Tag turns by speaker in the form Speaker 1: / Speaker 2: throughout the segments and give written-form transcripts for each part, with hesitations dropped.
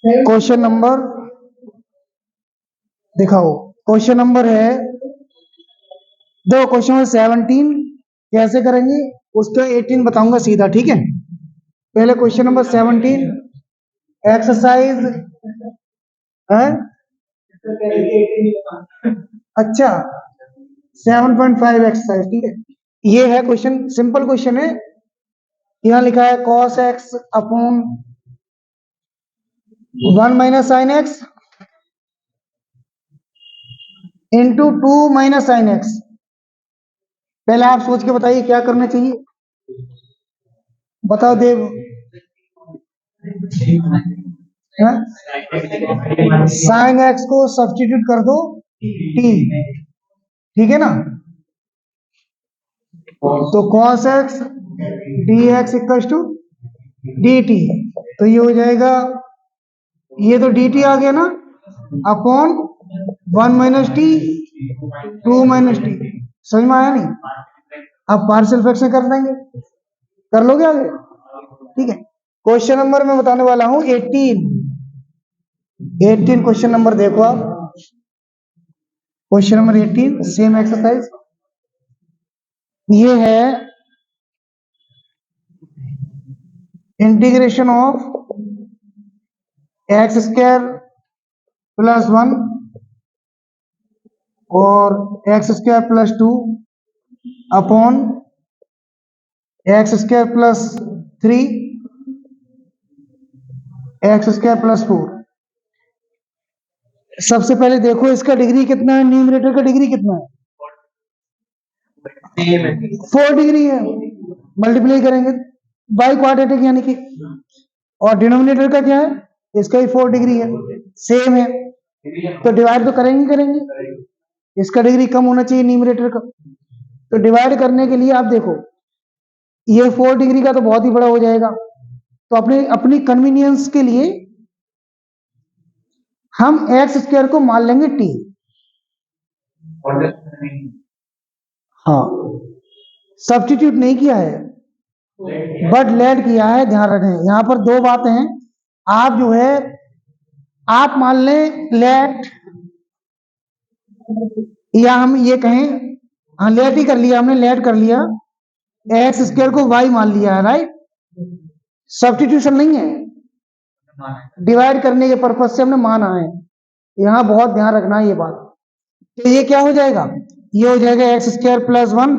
Speaker 1: Question number दिखाओ। Question number है, दो क्वेश्चन नंबर 17 कैसे करेंगे उसका 18 बताऊंगा सीधा, ठीक है। पहले क्वेश्चन नंबर 17 एक्सरसाइज है। अच्छा, 7.5 एक्सरसाइज, ठीक है। ये है क्वेश्चन, सिंपल क्वेश्चन है। यहाँ लिखा है cos x upon 1 minus sine x into 2 minus sine x. पहले आप सोच के बताइए क्या करना चाहिए, बताओ देव। साइन एक्स को सब्स्टिट्यूट कर दो टी, ठीक है ना। तो cos x dx equal to dt, तो ये हो जाएगा, ये तो dt आ गया ना, upon 1 minus T 2 minus T. समझ में आया नहीं? अब पार्शियल फ्रैक्शन कर देंगे, कर लोगे आगे, ठीक है। क्वेश्चन नंबर मैं बताने वाला हूं 18। क्वेश्चन नंबर देखो आप, क्वेश्चन नंबर 18 सेम एक्सरसाइज। ये है integration of x square plus 1 और x square plus 2 upon x square plus 3 x square plus 4। सबसे पहले देखो इसका डिग्री कितना है, न्यूमरेटर का डिग्री कितना है, 4 डिग्री है। मल्टीप्लाई करेंगे बाई क्वाड्रेटिक यानी कि, और डिनोमिनेटर का क्या है, इसका भी 4 डिग्री है, सेम है, तो डिवाइड तो करेंगे करेंगे। इसका डिग्री कम होना चाहिए न्यूमरेटर का, तो डिवाइड करने के लिए आप देखो, ये 4 डिग्री का तो बहुत ही बड़ा हो जाएगा, तो अपने अपनी कन्वीनियंस के लिए हम एक्स स्क्वायर को मान लेंगे टी। हाँ, सब्स्टिट्यूट नहीं किया है बट लेट किया है, ध्यान रखें। यहां पर दो बातें हैं, आप जो है आप मान लें लेट, या हम ये कहें, हाँ लेट ही कर लिया हमने, लेट कर लिया, एक्स स्क्वायर को वाई मान लिया है, राइट। सब्स्टिट्यूशन नहीं है, डिवाइड करने के पर्पज से हमने माना है, यहां बहुत ध्यान रखना है ये बात। तो ये क्या हो जाएगा, ये हो जाएगा एक्स स्क्वायर प्लस 1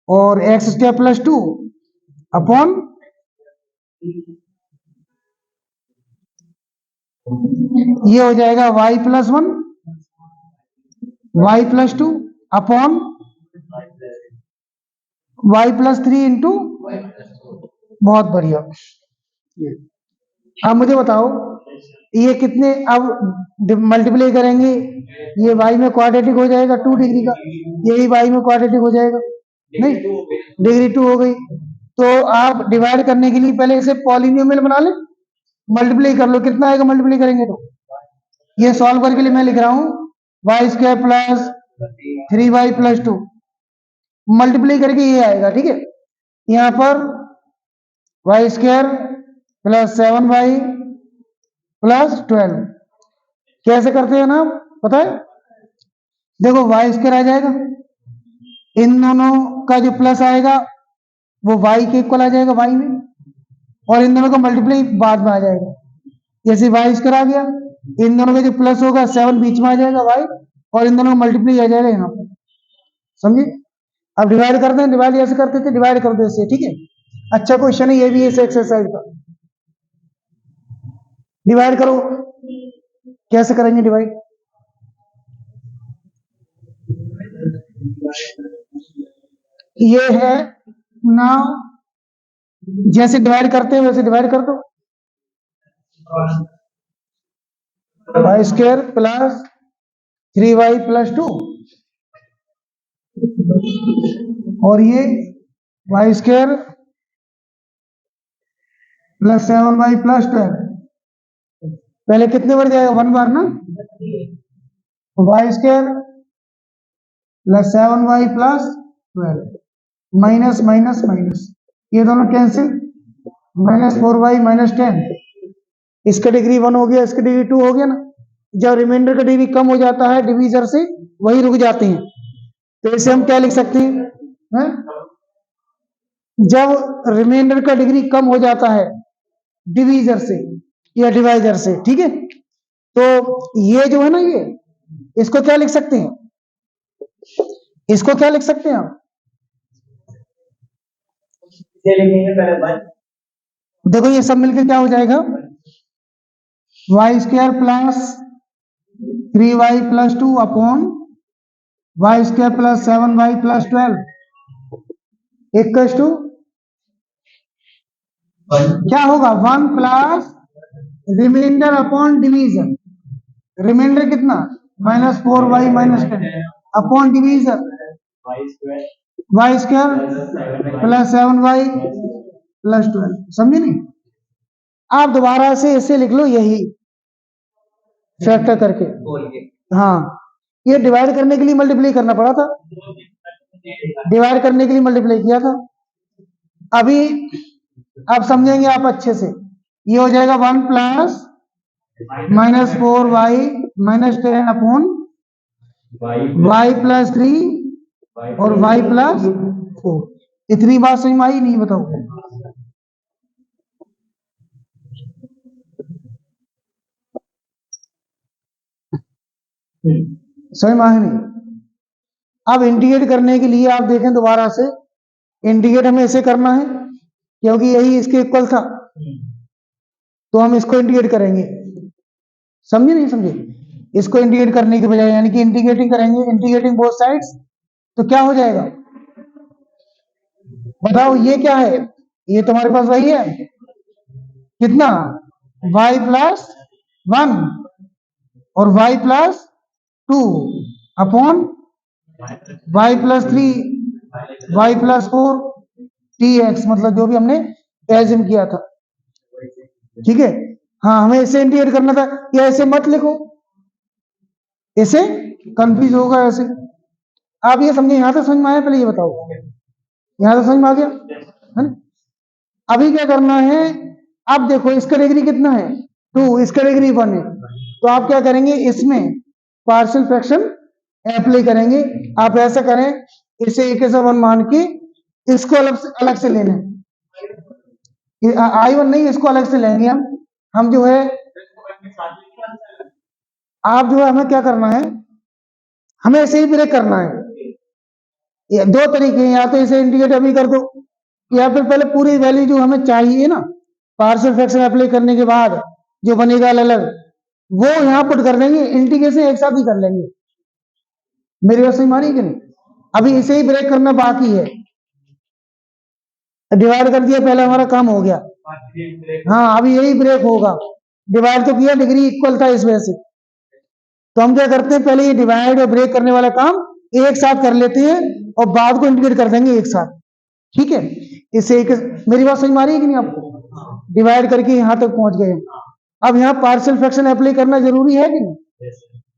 Speaker 1: और एक्स स्क्वायर प्लस 2 अपॉन ये हो जाएगा y plus 1 y plus 2 upon y plus 3 into, बहुत बढ़िया। अब मुझे बताओ ये कितने, अब मल्टीप्लाई करेंगे, ये y में क्वाड्रेटिक हो जाएगा 2 डिग्री का, ये भी y में क्वाड्रेटिक हो जाएगा, नहीं डिग्री 2 हो गई। तो आप डिवाइड करने के लिए पहले इसे पॉलिनोमियल बना ले, मल्टीप्लाई कर लो, कितना आएगा मल्टीप्लाई करेंगे तो। ये सॉल्व करने के लिए मैं लिख रहा हूं y square plus 3y plus 2, multiply करके ये आएगा, ठीक है। यहां पर Y square plus 7y plus 12, कैसे करते हैं ना, पता है, देखो वाई स्क्वायर आ जाएगा, इन दोनों का जो प्लस आएगा वो y के इक्वल आ जाएगा y में, और इन दोनों का मल्टीप्लाई बाद में आ जाएगा। जैसे वाई स्क्वायर आ गया, इन दोनों का जो प्लस होगा 7 बीच में आ जाएगा y, और इन दोनों का मल्टीप्लाई आ जाएगा यहाँ पर, समझे। अब डिवाइड करते हैं, डिवाइड ऐसे करते थे, डिवाइड कर दो इससे, ठीक है। अच्छा क्वेश्चन है ये भी, इस एक्सरसाइज का डिवाइड करो, कैसे करेंगे डिवाइड, ये है ना, जैसे डिवाइड करते हैं वैसे डिवाइड कर दो, Y square plus 3y plus 2 और ये Y square plus 7y plus 12, पहले कितने बार जाएगा, 1 बार ना, y square plus 7y plus 12 minus minus minus, ये दोनों कैंसिल, माइनस 4y माइनस 10, इसका डिग्री 1 हो गया, इसका डिग्री 2 हो गया ना। जब रिमाइंडर का डिग्री कम हो जाता है डिवीजर से, वही रुक जाते हैं। तो इसे हम क्या लिख सकते हैं? जब रिमाइंडर का डिग्री कम हो जाता है डिवीजर से या डिवाइजर से, ठीक है, तो ये जो है ना, ये इसको क्या लिख सकते हैं? इसको क्या लिख सकते हैं आप? देखो ये सब मिलकर क्या हो जाएगा? Y square plus 3y plus 2 upon y square plus 7y plus 12 equals to क्या होगा? 1 plus remainder upon division. Remainder कितना? -4y minus 10 upon division y square plus 7y plus 12। समझे नहीं? आप दोबारा से इसे लिख लो, यही फैक्टर करके। हाँ, ये डिवाइड करने के लिए मल्टीप्लाई करना पड़ा था, डिवाइड करने के लिए मल्टीप्लाई किया था। अभी आप समझेंगे आप अच्छे से। ये हो जाएगा 1 plus -4y minus 10 upon y plus 3 और y प्लस 4। इतनी बात समझ में आई नहीं? बताओ। समझ में आया नहीं? अब इंटीग्रेट करने के लिए आप देखें दोबारा से, इंटीग्रेट हमें ऐसे करना है क्योंकि यही इसके इक्वल था, तो हम इसको इंटीग्रेट करेंगे। समझे नहीं समझे? इसको इंटीग्रेट करने के बजाय, यानी कि इंटीग्रेटिंग करेंगे, इंटीग्रेटिंग बोथ साइड्स, तो क्या हो जाएगा? बताओ ये क्या है? ये तुम्हारे पास वही है, कितना? y प्लस 1 और y plus 2 upon y plus 3 y plus 4 tx, मतलब जो भी हमने एज्यूम किया था। ठीक है, हाँ, हमें इसे इंटीग्रेट करना था, या ऐसे मत लिखो, इसे कंफ्यूज होगा ऐसे। आप ये समझे? यहां तक समझ में आया? पहले ये बताओ, यहां तक समझ में आ गया है ना? अभी क्या करना है? अब देखो इसका डिग्री कितना है? 2, इसका डिग्री 1 है, तो आप क्या करेंगे? इसमें पार्शियल फ्रैक्शन अप्लाई करेंगे। आप ऐसा करें, इसे a1 मान के इसको अलग से लेना है। I1 नहीं, इसको अलग से लेंगे हम जो है, आप जो है, हमें क्या करना है? हमें ऐसे ही ब्रेक करना है। ये दो तरीके हैं, या तो इसे इंटीग्रेट अभी कर दो, या फिर पहले पूरी वैल्यू जो हमें चाहिए ना, पार्शियल फ्रैक्शन अप्लाई करने के बाद जो बनेगा अलग, वो यहां पुट कर देंगे, इंटीग्रेशन एक साथ ही कर लेंगे। मेरी बात समझ में आ रही है कि नहीं? अभी इसे ही ब्रेक करना बाकी है। डिवाइड कर दिया, पहले हमारा काम हो गया। हाँ, अभी यही ब्रेक होगा। डिवाइड तो किया, डिग्री इक्वल था इस वजह से, तो हम क्या करते हैं? पहले ये डिवाइड और ब्रेक करने वाला काम एक साथ कर लेते हैं और बाद को इंटीग्रेट कर देंगे एक साथ। ठीक है, इसे एक, मेरी बात समझ में आ रही है कि नहीं आपको? डिवाइड करके यहां तक पहुंच गए। अब यहाँ पार्शियल फ्रैक्शन अप्लाई करना जरूरी है कि नहीं?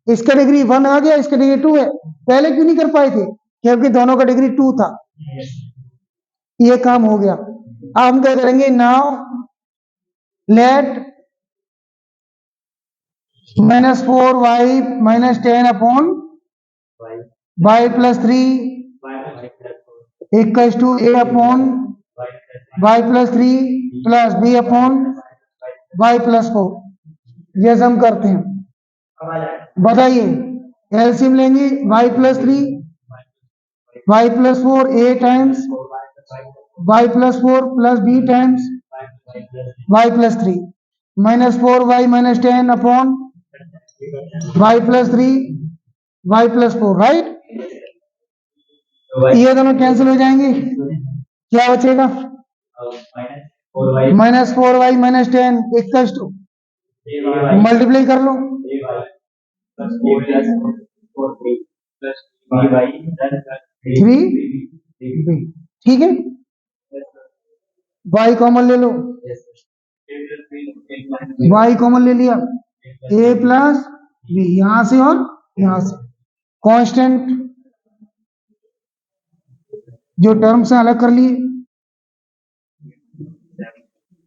Speaker 1: इसका डिग्री 1 आ गया, इसका डिग्री 2 है। पहले क्यों नहीं कर पाए थे? क्योंकि दोनों का डिग्री 2 था। ये काम हो गया। अब हम क्या करेंगे? Now let -4y minus 10 upon y plus 3 equals to a upon y plus 3 plus b upon y plus 4। ये हम करते हैं। बताइए, एलसीएम लेंगे, y plus 3 y plus 4 a times y plus 4 plus b times y plus 3 -4y minus 10 upon y plus 3 y plus 4, right? ये दोनों cancel हो जाएंगे, क्या बचेगा? -4y minus 10 equals to, multiply कर लो, 3। ठीक है, y कॉमन ले लो, y कॉमन ले लिया, a प्लस b, यहां से और यहां से कांस्टेंट जो टर्म से अलग कर लिए।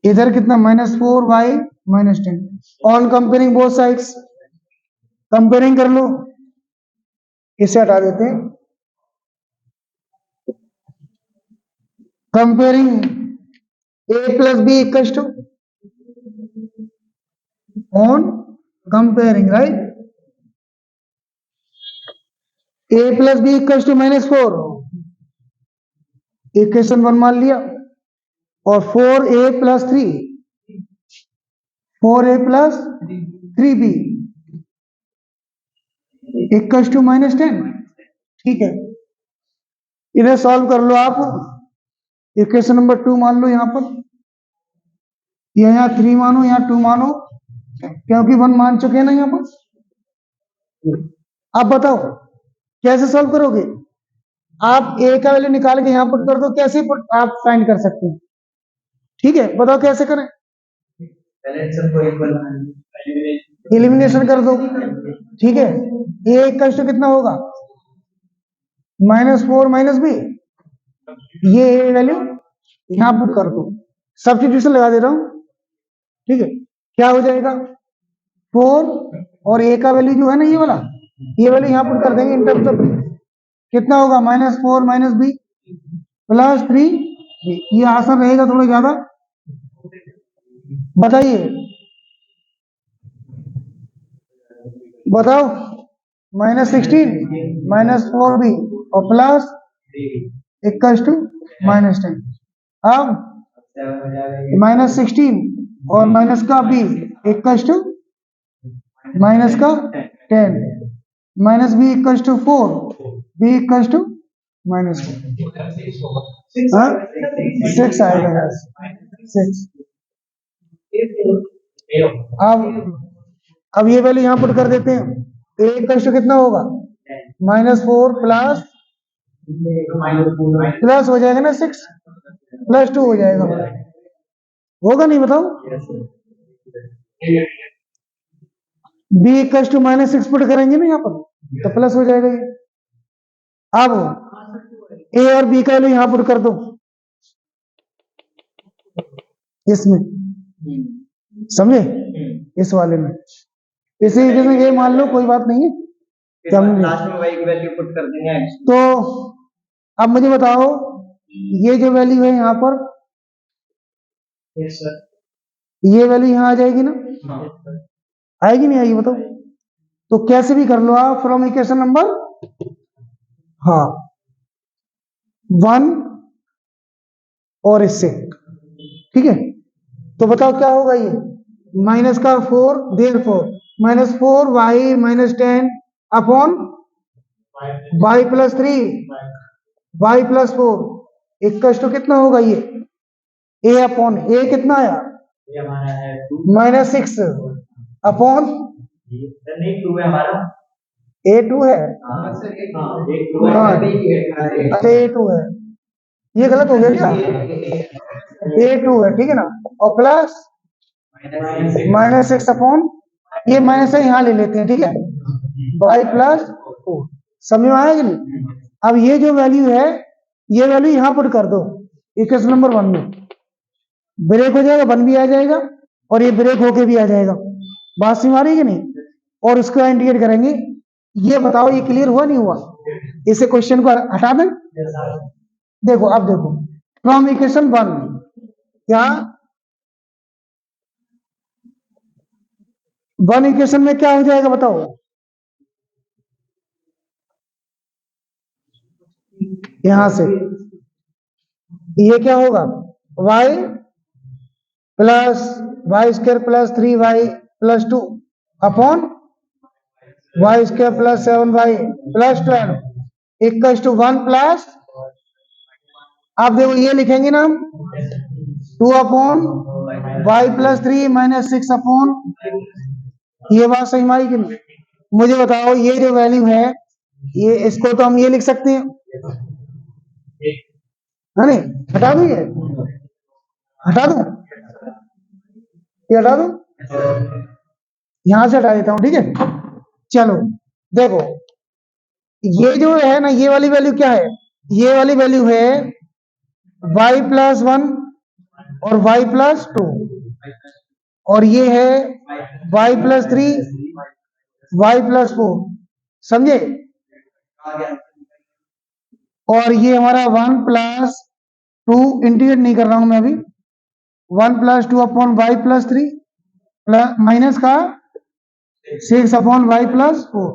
Speaker 1: इधर कितना? -4y -10 on comparing both sides. Comparing कर लो, इसे हटा देते हैं। Comparing a plus b equals to on comparing, right, a plus b equals to -4, equation 1 मान लिया, और 4a plus 3, 4a plus 3b equals to -10। ठीक है, इन्हें सॉल्व कर लो आप। इक्वेशन नंबर 2 मान लो यहां पर, यहाँ 3 मानो, यहाँ 2 मानो, क्योंकि 1 मान चुके हैं ना यहां पर। आप बताओ कैसे सॉल्व करोगे? आप a का वैल्यू निकाल के यहां पुट कर दो, कैसे आप फाइंड कर सकते हैं? ठीक है, बताओ कैसे करें? एलिमिनेशन कर दो। ठीक है, a इक्वल्स टू कितना होगा? -4 माइनस बी, ये वैल्यू यहां पुट कर दो, सब्स्टिट्यूशन लगा दे रहा हूं। ठीक है, क्या हो जाएगा? 4 और a का वैल्यू जो है ना ये वाला, ये वैल्यू यहां पुट कर देंगे इन टर्म्स ऑफ, कितना होगा? -4 माइनस बी प्लस 3 बी। ये आसान रहेगा थोड़ा ज्यादा, बताइए, बताओ। -16 -4 बी और प्लस इक्वल्स टू -10। अब -16 और माइनस का बी इक्वल्स टू माइनस का 10, minus b equals to 4, b equals to -6 आएगा, 6। अब ये वैल्यू यहां पुट कर देते हैं, ए इक्वल्स टू कितना होगा? -4 प्लस हो जाएगा ना 6 प्लस 2 हो जाएगा, होगा नहीं? बताओ। b इक्वल्स टू -6 पुट करेंगे ना यहाँ पर, तो प्लस हो जाएगा ये। अब a और b का वैल्यू यहां पुट कर दो इसमें, समझे? इस वाले में, इसी में ये मान लो, कोई बात नहीं है, लास्ट में y की वैल्यू पुट कर देंगे। तो अब मुझे बताओ, ये जो वैल्यू है यहाँ पर, ये वैल्यू यहाँ आ जाएगी ना? आएगी नहीं आएगी? बताओ। तो कैसे भी कर लो आप, फ्रॉम इक्वेशन नंबर 1 और इससे। ठीक है, तो बताओ क्या होगा? ये माइनस का 4, there 4 -4 y -10 upon y plus 3 y plus 4 equals to कितना होगा? ये a अपॉन a कितना आया? -6 अपॉन A2 है, अच्छा A2 है, ये गलत हो गया क्या? A2 है, ठीक है ना, और प्लस -6 अपॉन, ये माइनस से यहाँ ले लेते हैं, ठीक है, y प्लस 4। समझ में आया कि नहीं? अब ये जो वैल्यू है, ये वैल्यू यहां पुट कर दो इक्वेशन नंबर 1 में, ब्रेक हो जाएगा, 1 भी आ जाएगा और ये ब्रेक होके भी आ जाएगा। बात समझ आ रही है कि नहीं? और उसको इंडिकेट करेंगे। ये बताओ ये क्लियर हुआ नहीं हुआ? इसे क्वेश्चन को हटा दें। देखो, अब देखो, फ्रॉम इक्वेशन 1 क्या 1 इक्वेशन में क्या हो जाएगा बताओ? यहां से ये क्या होगा? y plus y² plus 3y plus 2 upon y² plus 7y plus 12 equals to 1 plus, आप देखो ये लिखेंगे ना हम, 2 upon y plus 3 minus 6 upon, ये बात सही मारी कि नहीं? मुझे बताओ, ये जो वैल्यू है, ये इसको तो हम ये लिख सकते हैं, है नहीं? हटा दो, ये हटा दो, ये हटा दो, यहां से हटा देता हूं, ठीक है। चलो देखो, ये जो है ना, ये वाली वैल्यू क्या है? ये वाली वैल्यू है y प्लस 1 और y प्लस 2, और ये है y प्लस 3 y प्लस 4, समझे। और ये हमारा 1 प्लस 2 इंटीग्रेट नहीं कर रहा हूं मैं अभी, 1 plus 2 upon y plus 3 plus minus का 6 अपॉन वाई प्लस 4।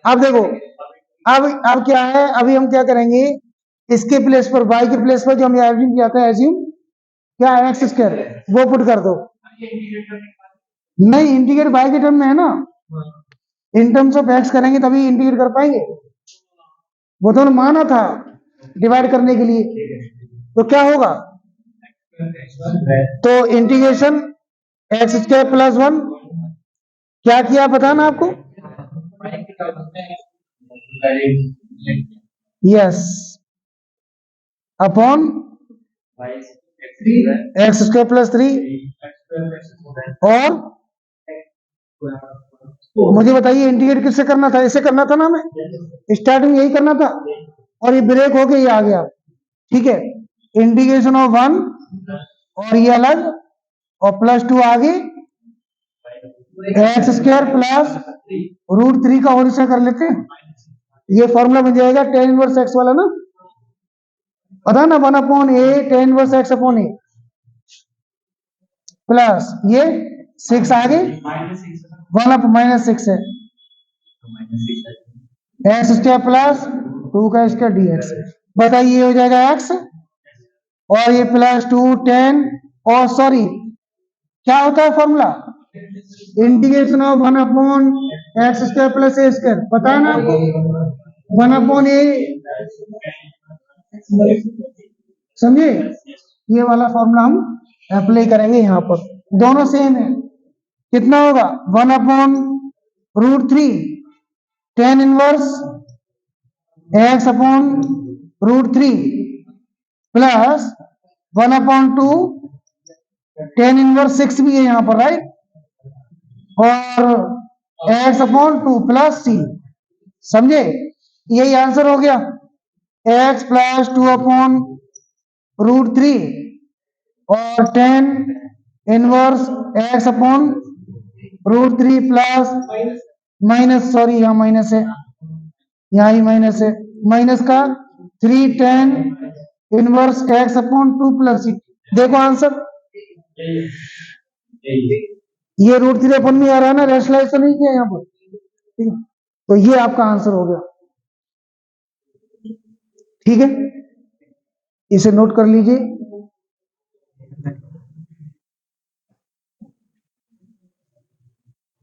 Speaker 1: अब देखो, अब क्या है, अभी हम क्या करेंगे, इसके प्लेस पर y के प्लेस पर जो हमने एज्यूम किया था, एज्यूम क्या एक्स स्क्वायर, वो पुट कर दो। नहीं, इंटीग्रेट y के टर्म में है ना, इन टर्म्स ऑफ एक्स करेंगे तभी इंटीग्रेट कर पाएंगे, वो तो माना था डिवाइड करने के लिए। तो क्या होगा, तो इंटीग्रेशन एक्स स्क्वायर प्लस 1, क्या किया पता ना आपको, yes, upon x square plus 3, और मुझे बताइए इंटीग्रेट किससे करना था, इसे करना था ना, हमें स्टार्टिंग यही करना था, और ये ब्रेक हो के ये आ गया, ठीक है। इंटीग्रेशन ऑफ 1 और ये अलग, और प्लस 2 आगे, एक्स स्क्वायर प्लस √3 का होल स्क्वायर कर लेते हैं, ये फॉर्मूला बन जाएगा tan इनवर्स एक्स वाला ना, पता ना, 1 अपॉन ए tan इनवर्स एक्स अपॉन ए, प्लस ये 6 आगे, 1 अप माइनस 6 है, एक्स स्क्वायर प्लस 2 का स्क्वायर dx, बताइए ये हो जाएगा x, और ये प्लस 2 10, और सॉरी क्या होता है formula, integration of 1 upon x square plus A square, पता है ना आपको, 1 अपॉन ए, समझे, ये वाला फॉर्मूला हम अप्लाई करेंगे यहाँ पर, दोनों सेम है। कितना होगा, 1 upon √3 tan inverse X upon √3 plus 1 upon 2 tan inverse 6 भी है यहाँ पर, राइट, और एक्स अपॉन 2 प्लस सी, समझे, यही आंसर हो गया, एक्स प्लस 2 अपॉन √3 और tan inverse X upon √3 plus minus, sorry यहाँ माइनस है, यहाँ ही माइनस है, माइनस का 3 tan inverse X upon 2 plus C, देखो आंसर, ये √3 अपन में आ रहा है ना, रेशनलाइज तो नहीं किया यहाँ पर, ठीक है, तो ये आपका आंसर हो गया, ठीक है, इसे नोट कर लीजिए।